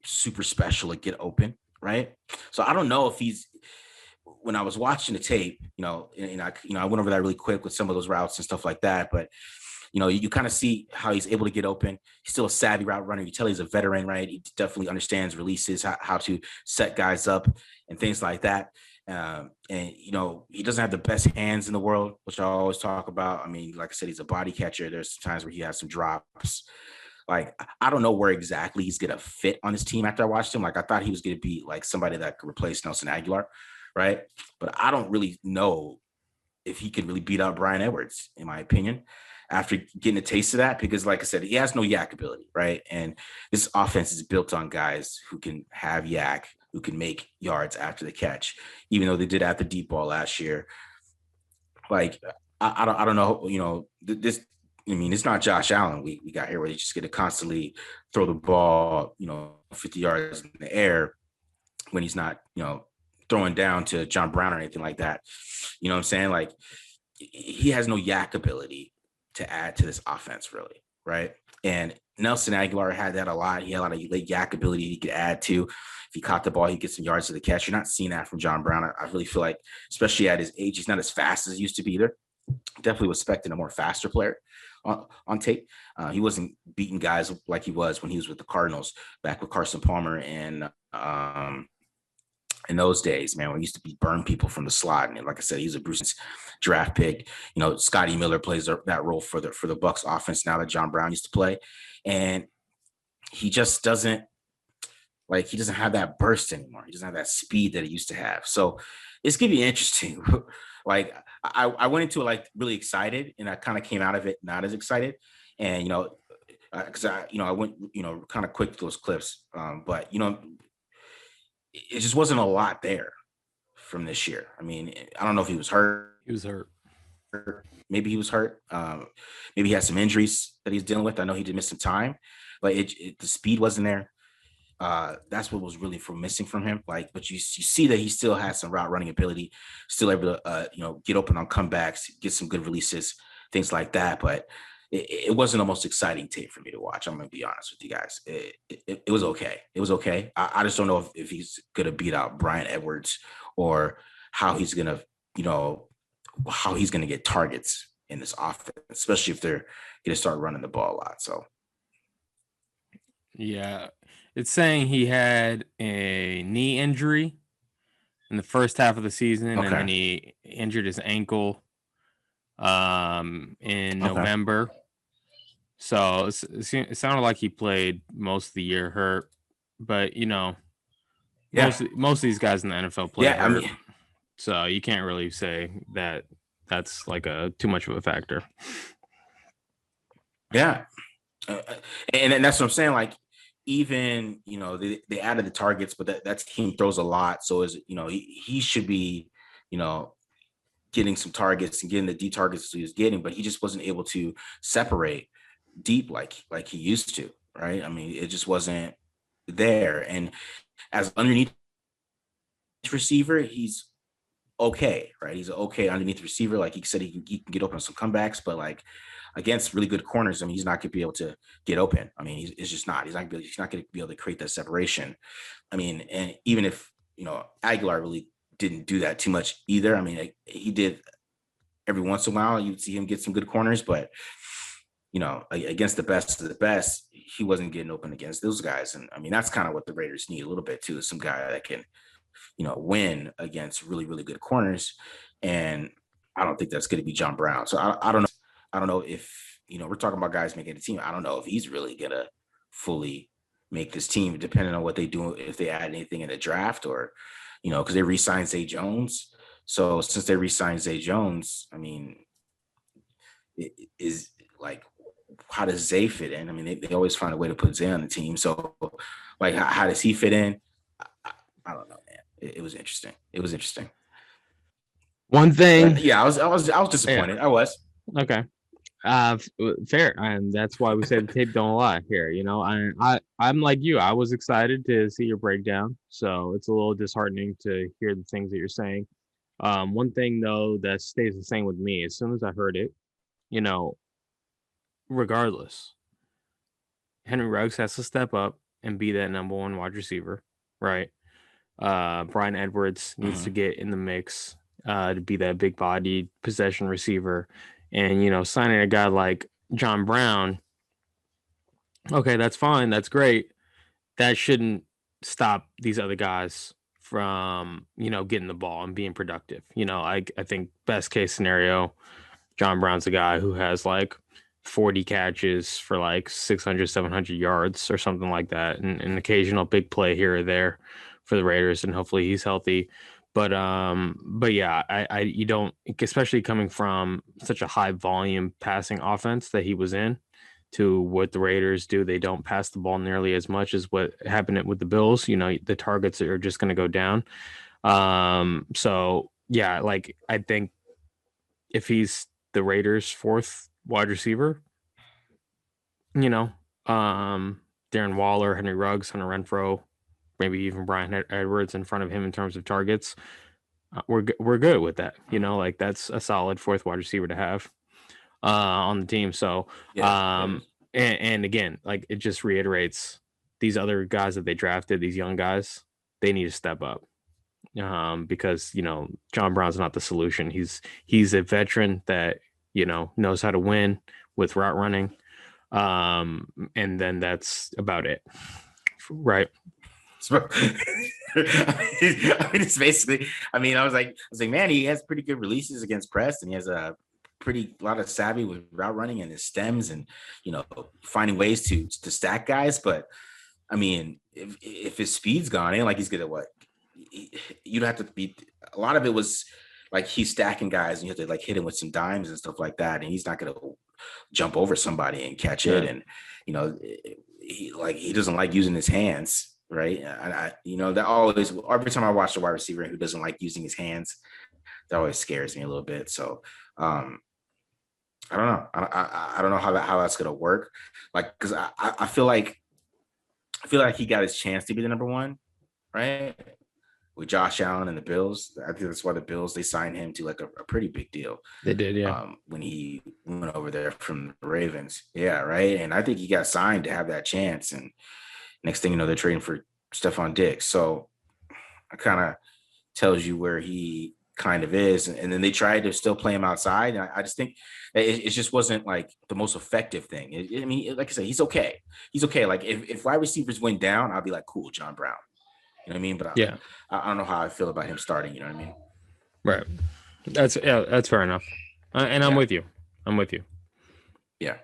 super special to get open, right? So I don't know if when I was watching the tape, I went over that really quick with some of those routes and stuff like that, but you kind of see how he's able to get open. He's still a savvy route runner. You tell he's a veteran, right? He definitely understands releases, how to set guys up and things like that. And he doesn't have the best hands in the world, which I always talk about. I mean, like I said, he's a body catcher. There's times where he has some drops. Like, I don't know where exactly he's going to fit on this team after I watched him. Like, I thought he was going to be like somebody that could replace Nelson Aguilar, right? But I don't really know if he can really beat out Bryan Edwards, in my opinion, after getting a taste of that. Because, like I said, he has no yak ability, right? And this offense is built on guys who can have yak, who can make yards after the catch, even though they did have the deep ball last year. Like, I don't know, this. I mean, it's not Josh Allen we got here where he's just going to constantly throw the ball, 50 yards in the air when he's not, throwing down to John Brown or anything like that. You know what I'm saying? Like, he has no yak ability to add to this offense, really, right? And Nelson Aguilar had that a lot. He had a lot of late yak ability he could add to. If he caught the ball, he'd get some yards to the catch. You're not seeing that from John Brown. I really feel like, especially at his age, he's not as fast as he used to be either. Definitely was expecting a more faster player. on tape. He wasn't beating guys like he was when he was with the Cardinals back with Carson Palmer and in those days, man, we used to be burn people from the slot. And like I said, he's a Bruce draft pick. You know, Scotty Miller plays that role for the Bucs offense now that John Brown used to play, and he just doesn't he doesn't have that burst anymore. He doesn't have that speed that he used to have. So it's gonna be interesting. Like I went into it like really excited, and I kind of came out of it not as excited. And because I went kind of quick to those clips, but it just wasn't a lot there from this year. I mean, I don't know if he was hurt.
He was hurt.
Maybe he was hurt. Maybe he had some injuries that he's dealing with. I know he did miss some time, but the speed wasn't there. That's what was really missing from him. But you see that he still has some route running ability, still able to get open on comebacks, get some good releases, things like that. But it wasn't the most exciting tape for me to watch. I'm gonna be honest with you guys. It was okay. It was okay. I just don't know if he's gonna beat out Bryan Edwards or how he's gonna get targets in this offense, especially if they're gonna start running the ball a lot. So
yeah, it's saying he had a knee injury in the first half of the season, and then he injured his ankle in November. So it sounded like he played most of the year hurt, but most of these guys in the NFL play hurt. So you can't really say that that's like too much of a factor.
Yeah, and that's what I'm saying. Like, even they added the targets, but that team throws a lot. So he should be getting some targets and getting the deep targets he was getting, but he just wasn't able to separate deep like he used to, right? I mean, it just wasn't there. And as underneath receiver, he's okay, right? He's okay underneath receiver. Like he said, he can get open on some comebacks, but like against really good corners, I mean, he's not going to be able to get open. I mean, it's just not. He's not going to be able to create that separation. I mean, and even if Aguilar really didn't do that too much either. I mean, he did every once in a while. You'd see him get some good corners, but against the best of the best, he wasn't getting open against those guys. And I mean, that's kind of what the Raiders need a little bit too, is some guy that can win against really, really good corners. And I don't think that's going to be John Brown. So I don't know. I don't know if, we're talking about guys making the team. I don't know if he's really going to fully make this team, depending on what they do, if they add anything in the draft or, because they re-signed Zay Jones. So since they re-signed Zay Jones, I mean, it is like, how does Zay fit in? I mean, they always find a way to put Zay on the team. So like, how does he fit in? I don't know, man. It was interesting. It was interesting.
One thing.
But yeah, I was disappointed. Yeah. I was.
Okay. Fair. And that's why we said the tape don't lie here. I'm like you. I was excited to see your breakdown. So it's a little disheartening to hear the things that you're saying. One thing though that stays the same with me, as soon as I heard it, regardless, Henry Ruggs has to step up and be that number one wide receiver, right? Bryan Edwards needs to get in the mix to be that big bodied possession receiver. And, signing a guy like John Brown, okay, that's fine. That's great. That shouldn't stop these other guys from, getting the ball and being productive. I think best case scenario, John Brown's a guy who has like 40 catches for like 600, 700 yards or something like that. And an occasional big play here or there for the Raiders. And hopefully he's healthy. But yeah, you don't, especially coming from such a high volume passing offense that he was in to what the Raiders do. They don't pass the ball nearly as much as what happened with the Bills. The targets are just going to go down. So yeah, like I think if he's the Raiders' fourth wide receiver, Darren Waller, Henry Ruggs, Hunter Renfrow, maybe even Bryan Edwards in front of him in terms of targets, we're good with that. Like that's a solid fourth wide receiver to have on the team. So, and again, like it just reiterates these other guys that they drafted, these young guys, they need to step up because John Brown's not the solution. He's a veteran that knows how to win with route running. And then that's about it. Right.
It's basically, I was like, man, he has pretty good releases against press, and he has a lot of savvy with route running and his stems, and finding ways to stack guys. But I mean, if his speed's gone, ain't like he's good at what you'd have to be. A lot of it was like he's stacking guys, and you have to like hit him with some dimes and stuff like that, and he's not gonna jump over somebody and catch it. And he doesn't like using his hands, right? That always, every time I watch a wide receiver who doesn't like using his hands, that always scares me a little bit. So I don't know. I don't know how that's gonna work. Like, because I feel like he got his chance to be the number one, right? With Josh Allen and the Bills. I think that's why the Bills, they signed him to like a pretty big deal.
They did, yeah.
When he went over there from the Ravens. Yeah, right. And I think he got signed to have that chance. And next thing you know, they're trading for Stephon Diggs. So it kind of tells you where he kind of is. And then they tried to still play him outside. And I just think it just wasn't like the most effective thing. I mean, like I said, he's okay. He's okay. Like if wide receivers went down, I'd be like, cool, John Brown. You know what I mean? But I don't know how I feel about him starting. You know what I mean?
Right. That's fair enough. And I'm with you.
Yeah.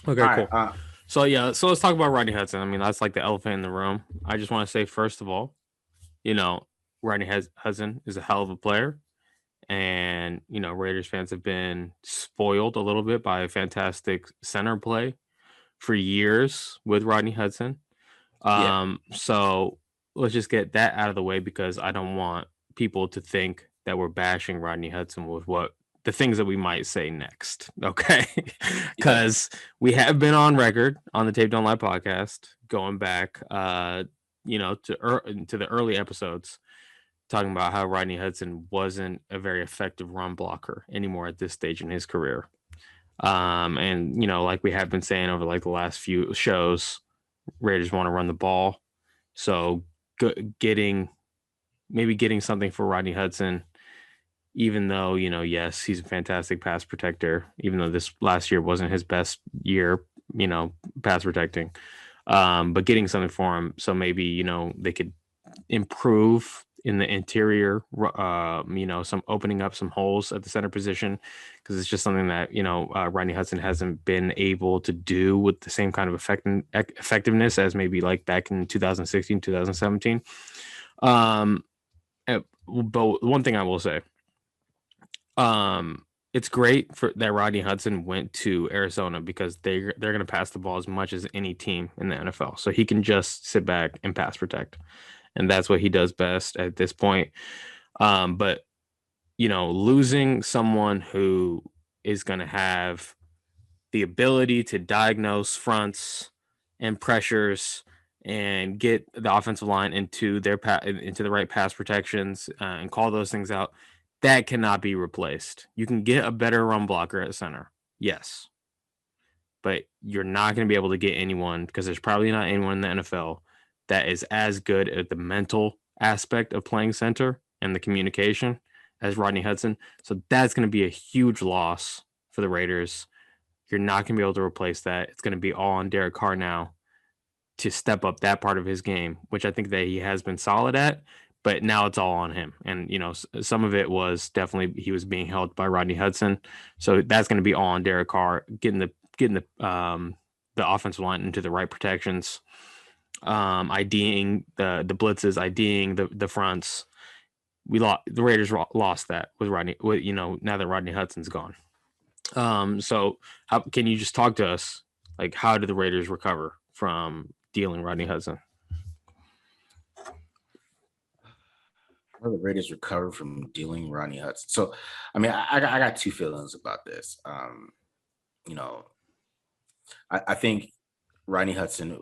Okay, cool. So let's talk about Rodney Hudson. I mean, that's like the elephant in the room. I just want to say, first of all, Rodney Hudson is a hell of a player. And, Raiders fans have been spoiled a little bit by a fantastic center play for years with Rodney Hudson. So let's just get that out of the way, because I don't want people to think that we're bashing Rodney Hudson with the things that we might say next. Okay. Because we have been on record on the Tape Don't Lie podcast, going back, to the early episodes, talking about how Rodney Hudson wasn't a very effective run blocker anymore at this stage in his career. And, like we have been saying over like the last few shows, Raiders want to run the ball. So getting something for Rodney Hudson, even though, yes, he's a fantastic pass protector, even though this last year wasn't his best year, pass protecting, but getting something for him. So maybe, they could improve in the interior, some opening up some holes at the center position, because it's just something that, Rodney Hudson hasn't been able to do with the same kind of effectiveness as maybe like back in 2016, 2017. But one thing I will say, it's great that Rodney Hudson went to Arizona, because they're going to pass the ball as much as any team in the NFL. So he can just sit back and pass protect. And that's what he does best at this point. But, losing someone who is going to have the ability to diagnose fronts and pressures and get the offensive line into the right pass protections, and call those things out, that cannot be replaced. You can get a better run blocker at center, yes, but you're not going to be able to get anyone, because there's probably not anyone in the NFL that is as good at the mental aspect of playing center and the communication as Rodney Hudson. So that's going to be a huge loss for the Raiders. You're not going to be able to replace that. It's going to be all on Derek Carr now to step up that part of his game, which I think that he has been solid at, but now it's all on him. And, some of it was definitely he was being held by Rodney Hudson. So that's going to be all on Derek Carr, getting the offensive line into the right protections, IDing the blitzes, IDing the fronts. The Raiders lost that with Rodney, now that Rodney Hudson's gone. So how can you just talk to us, like, how did the Raiders recover from dealing Rodney Hudson?
How did the Raiders recover from dealing Rodney Hudson? So, I mean, I got two feelings about this. I think Rodney Hudson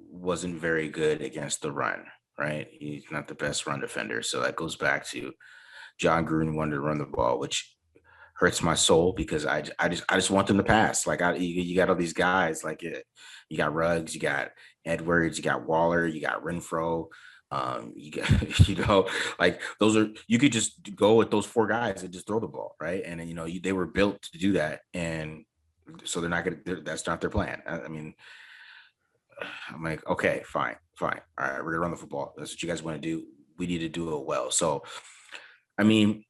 wasn't very good against the run, right? He's not the best run defender. So that goes back to John Gruden wanted to run the ball, which hurts my soul, because I just want them to pass. Like, you got all these guys, like you got Ruggs, you got Edwards, you got Waller, you got Renfro, You got, like those are, you could just go with those four guys and just throw the ball, right? And then, they were built to do that, and so they're not gonna. That's not their plan. I mean, I'm like, okay, fine. All right, we're gonna run the football. That's what you guys want to do. We need to do it well. So, I mean,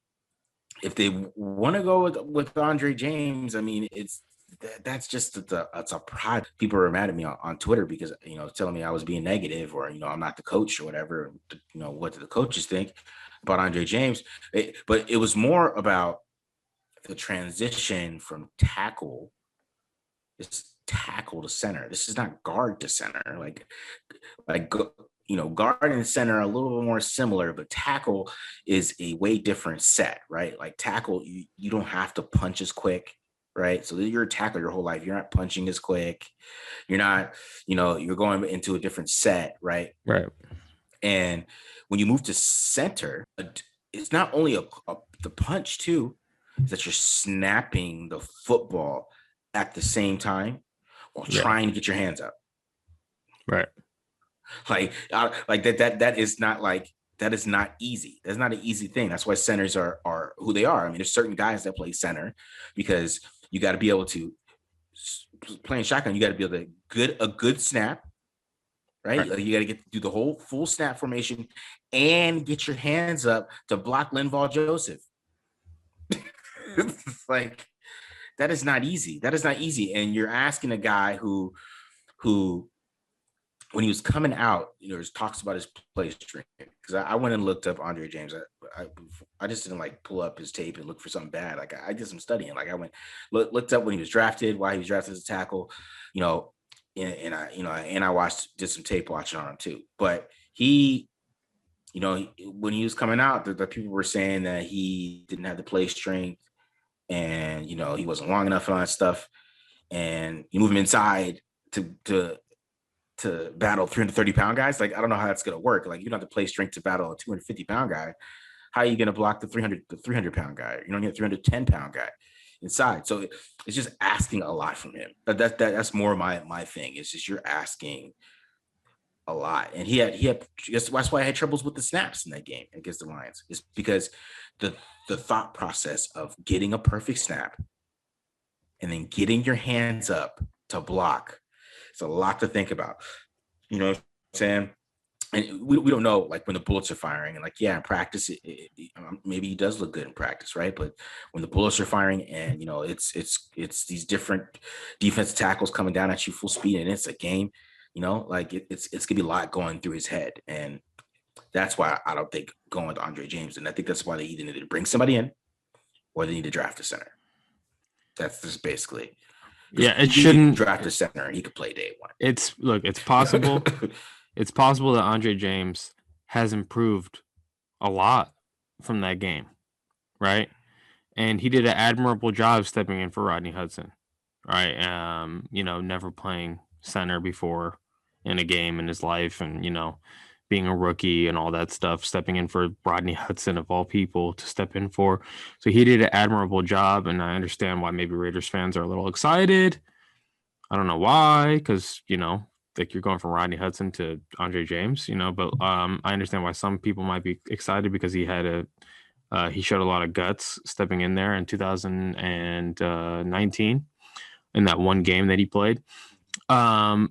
if they want to go with Andre James, I mean, that's just it's a pride. People are mad at me on Twitter because telling me I was being negative, or I'm not the coach or whatever. What do the coaches think about Andre James? But it was more about the transition from tackle. It's tackle to center. This is not guard to center. Like guard and center are a little bit more similar, but tackle is a way different set, right? Like tackle, you don't have to punch as quick, right? So you're a tackler your whole life. You're not punching as quick. You're not, you're going into a different set, right?
Right.
And when you move to center, it's not only the punch too, is that you're snapping the football at the same time while trying to get your hands up.
Right.
Like that is not easy. That's not an easy thing. That's why centers are who they are. I mean, there's certain guys that play center because you got to be able to playing shotgun. You got to be able to get a good snap, right? Like you got to do the whole full snap formation and get your hands up to block Linval Joseph. Like that is not easy. And you're asking a guy who when he was coming out, there's talks about his play strength. Because I went and looked up Andre James. I just didn't like pull up his tape and look for something bad. Like I did some studying. Like I went looked up when he was drafted, why he was drafted as a tackle. And I did some tape watching on him too. But he, when he was coming out, the people were saying that he didn't have the play strength, and he wasn't long enough and all that stuff. And you move him inside to battle 330-pound guys. Like, I don't know how that's going to work. Like, you don't have to play strength to battle a 250-pound guy. How are you going to block the 300-pound guy? You don't get a 310-pound guy inside. So it's just asking a lot from him. That's more my thing. It's just you're asking a lot. And he had that's why I had troubles with the snaps in that game against the Lions. It's because the thought process of getting a perfect snap and then getting your hands up to block, it's a lot to think about. You know what I'm saying? And we don't know, like, when the bullets are firing, and like, in practice, maybe he does look good in practice, right? But when the bullets are firing, and it's these different defensive tackles coming down at you full speed, and it's a game, like it's gonna be a lot going through his head, and that's why I don't think going with Andre James, and I think that's why they either need to bring somebody in or they need to draft a center. That's just basically.
It shouldn't
draft a center and he could play day one.
It's possible. It's possible that Andre James has improved a lot from that game, right? And he did an admirable job stepping in for Rodney Hudson, right? Never playing center before in a game in his life, and being a rookie and all that stuff, stepping in for Rodney Hudson of all people to step in for. So he did an admirable job, and I understand why maybe Raiders fans are a little excited. I don't know why, because, like you're going from Rodney Hudson to Andre James, but I understand why some people might be excited because he had he showed a lot of guts stepping in there in 2019 in that one game that he played. But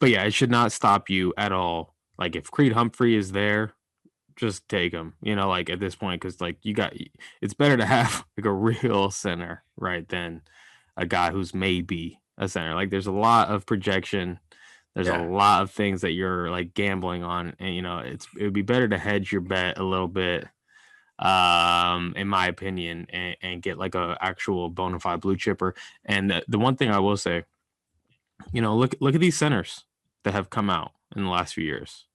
yeah, it should not stop you at all. Like, if Creed Humphrey is there, just take him, like at this point, because like it's better to have like a real center, right, than a guy who's maybe a center. Like, there's a lot of projection. There's a lot of things that you're like gambling on, and it would be better to hedge your bet a little bit, in my opinion, and get like a actual bona fide blue chipper. And the one thing I will say, look at these centers that have come out in the last few years.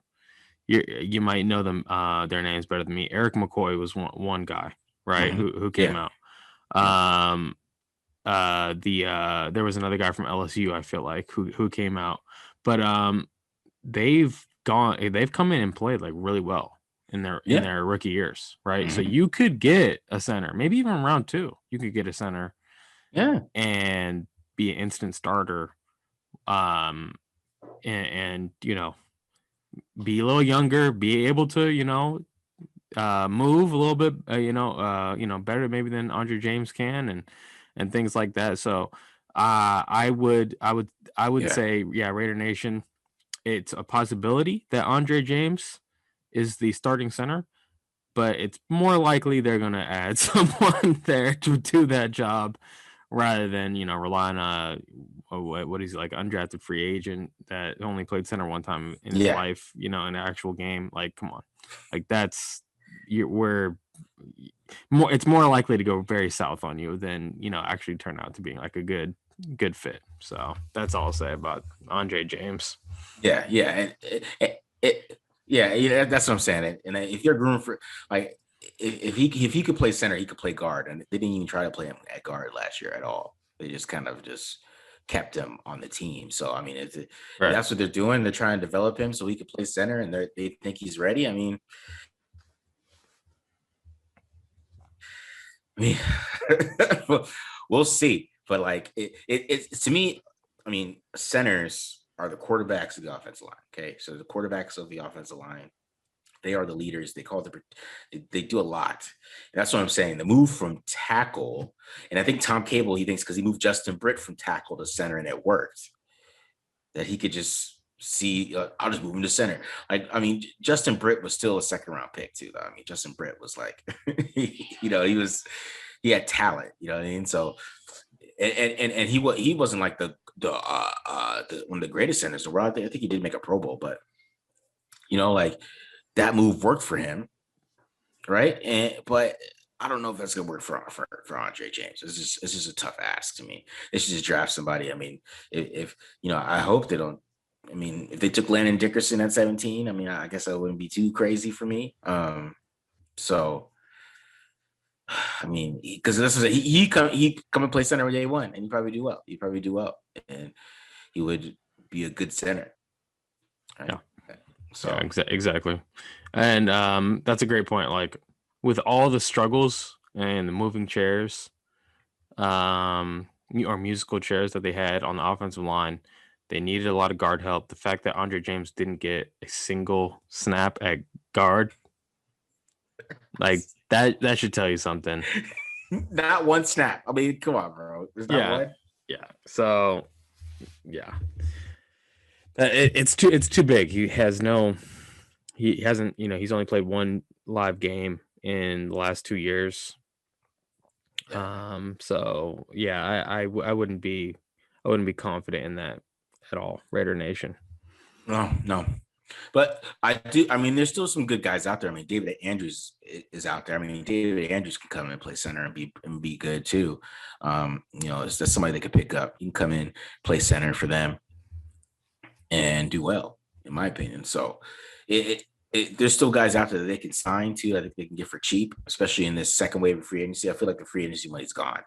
You might know them, their names better than me. Eric McCoy was one guy, right, who came out. There was another guy from LSU, I feel like, who came out, but they've come in and played like really well in their rookie years, right? So you could get a center, maybe even round 2, you could get a center, and be an instant starter, and be a little younger, be able to, move a little bit, better maybe than Andre James can, and things like that. So, I would
Yeah.
say, yeah, Raider Nation, it's a possibility that Andre James is the starting center, but it's more likely they're going to add someone there to do that job rather than, relying on what is he, like, undrafted free agent that only played center one time in his
Yeah.
life, in an actual game. Like, come on. Like, we're more, it's more likely to go very south on you than, actually turn out to being like a good fit. So that's all I'll say about Andre James.
Yeah. Yeah. And yeah, that's what I'm saying. And if you're groomed for, like, if he could play center, he could play guard. And they didn't even try to play him at guard last year at all. They just kind of just kept him on the team. So I mean,
Right.
that's what they're doing. They're trying to develop him so he could play center, and they think he's ready. I mean, we'll see. But like it's to me, I mean, centers are the quarterbacks of the offensive line. Okay, so the quarterbacks of the offensive line, they are the leaders. They do a lot. And that's what I'm saying. The move from tackle, and I think Tom Cable, he thinks because he moved Justin Britt from tackle to center and it worked, that he could just see, I'll just move him to center. Like, I mean, Justin Britt was still a second round pick too, though. I mean, Justin Britt was like, he had talent, you know what I mean? So, and he wasn't like the one of the greatest centers in the world. I think he did make a Pro Bowl, but like that move worked for him, right? But I don't know if that's gonna work for Andre James. It's just a tough ask to me. They should just draft somebody. I mean, if I hope they don't. I mean, if they took Landon Dickerson at 17, I mean, I guess that wouldn't be too crazy for me. So I mean, because this is he come and play center with day one, and he probably do well. He probably do well, and he would be a good center.
Right? Yeah. So yeah, exactly, and that's a great point. Like, with all the struggles and the moving chairs, or musical chairs that they had on the offensive line, they needed a lot of guard help. The fact that Andre James didn't get a single snap at guard, like that should tell you something.
Not one snap. I mean, come on, bro. There's not one.
Yeah. So, yeah, it's too big. He hasn't. He's only played one live game in the last 2 years. So yeah, I wouldn't be confident in that at all. Raider Nation.
No. But I do. I mean, there's still some good guys out there. I mean, David Andrews is out there. I mean, David Andrews can come in and play center and be good too. That's somebody they could pick up. You can come in, play center for them, and do well, in my opinion. So, there's still guys out there that they can sign to. I think they can get for cheap, especially in this second wave of free agency. I feel like the free agency money's gone.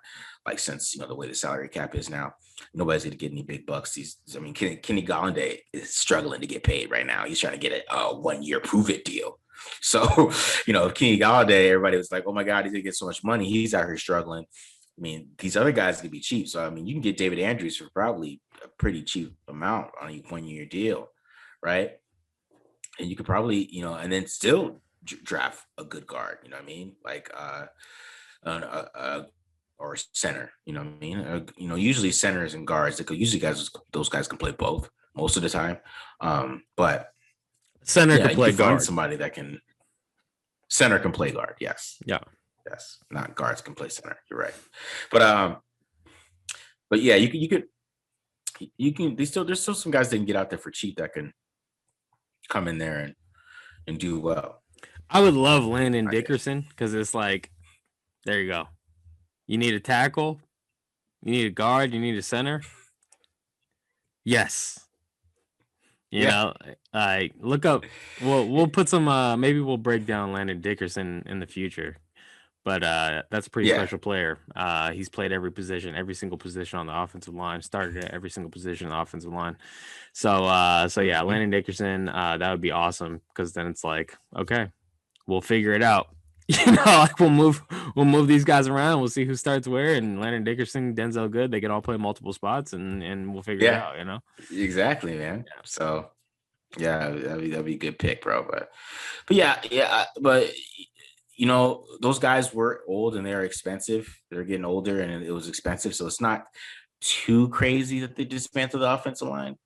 Like, since the way the salary cap is now, nobody's going to get any big bucks. Kenny Galladay is struggling to get paid right now. He's trying to get a 1 year prove it deal. So, Kenny Galladay, everybody was like, oh my God, he's going to get so much money. He's out here struggling. I mean, these other guys can be cheap. So, I mean, you can get David Andrews for probably a pretty cheap amount on a 1 year deal, right? And you could probably, and then still draft a good guard, you know what I mean? Like, or center, you know what I mean? Usually centers and guards, those guys can play both most of the time. But
center can play guard.
Somebody that can center can play guard. Yes.
Yeah.
Yes. Not guards can play center. You're right. But yeah, you can. There's still some guys that can get out there for cheap that can come in there and do well.
I would love Landon Dickerson, because it's like, there you go. You need a tackle, you need a guard, you need a center. Yes. Look up. We'll put some. Maybe we'll break down Landon Dickerson in the future. But that's a pretty special player. He's played every single position on the offensive line, started at every single position on the offensive line. So yeah, Landon Dickerson, that would be awesome, because then it's like, okay, we'll figure it out. Like, we'll move these guys around. We'll see who starts where, and Landon Dickerson, Denzel Good, they can all play multiple spots, and we'll figure it out.
Exactly, man. Yeah. So Yeah, that'd be a good pick, bro. But but those guys were old and they're expensive. They're getting older and it was expensive, so it's not too crazy that they dismantled the offensive line.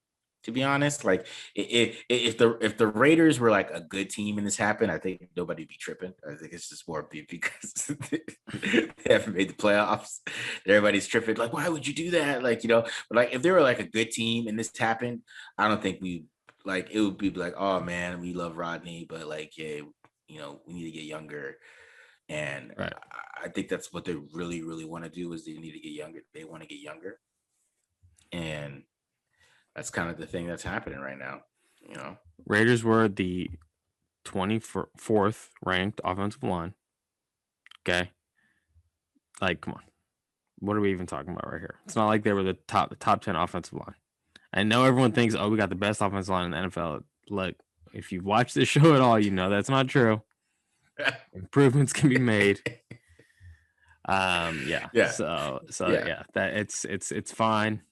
To be honest, like if the Raiders were like a good team and this happened, I think nobody'd be tripping. I think it's just more because they haven't made the playoffs. Everybody's tripping, like, why would you do that? Like, but like if they were like a good team and this happened, I don't think it would be like, oh man, we love Rodney, but like, yeah, we need to get younger. And
Right.
I think that's what they really, really want to do is they need to get younger. They want to get younger. And that's kind of the thing that's happening right now.
Raiders were the 24th ranked offensive line. Okay. Like, come on. What are we even talking about right here? It's not like they were the top 10 offensive line. I know everyone thinks, oh, we got the best offensive line in the NFL. Look, if you've watched this show at all, you know that's not true. Improvements can be made. Yeah. So yeah, that it's fine.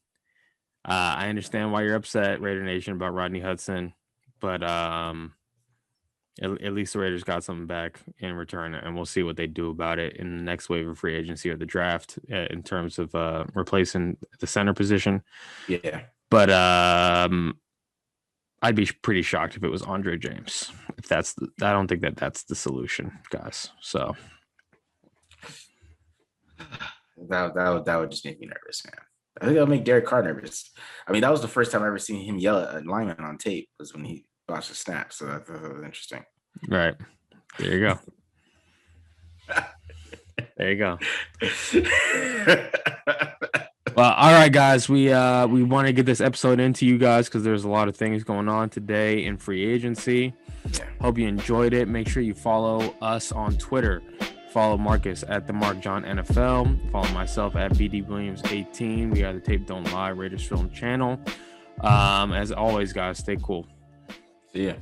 I understand why you're upset, Raider Nation, about Rodney Hudson, but at least the Raiders got something back in return, and we'll see what they do about it in the next wave of free agency or the draft in terms of replacing the center position.
Yeah.
But I'd be pretty shocked if it was Andre James. I don't think that's the solution, guys. So
that would just make me nervous, man. I think that'll make Derek Carr nervous. I mean, that was the first time I ever seen him yell at a lineman on tape was when he watched a snap. So that was interesting.
Right. There you go. There you go. Well, all right, guys. We want to get this episode into you guys because there's a lot of things going on today in free agency.
Yeah.
Hope you enjoyed it. Make sure you follow us on Twitter. Follow Marcus at the Mark John NFL. Follow myself at BD Williams 18. We are the Tape Don't Lie Raiders Film channel. As always, guys, stay cool.
See ya.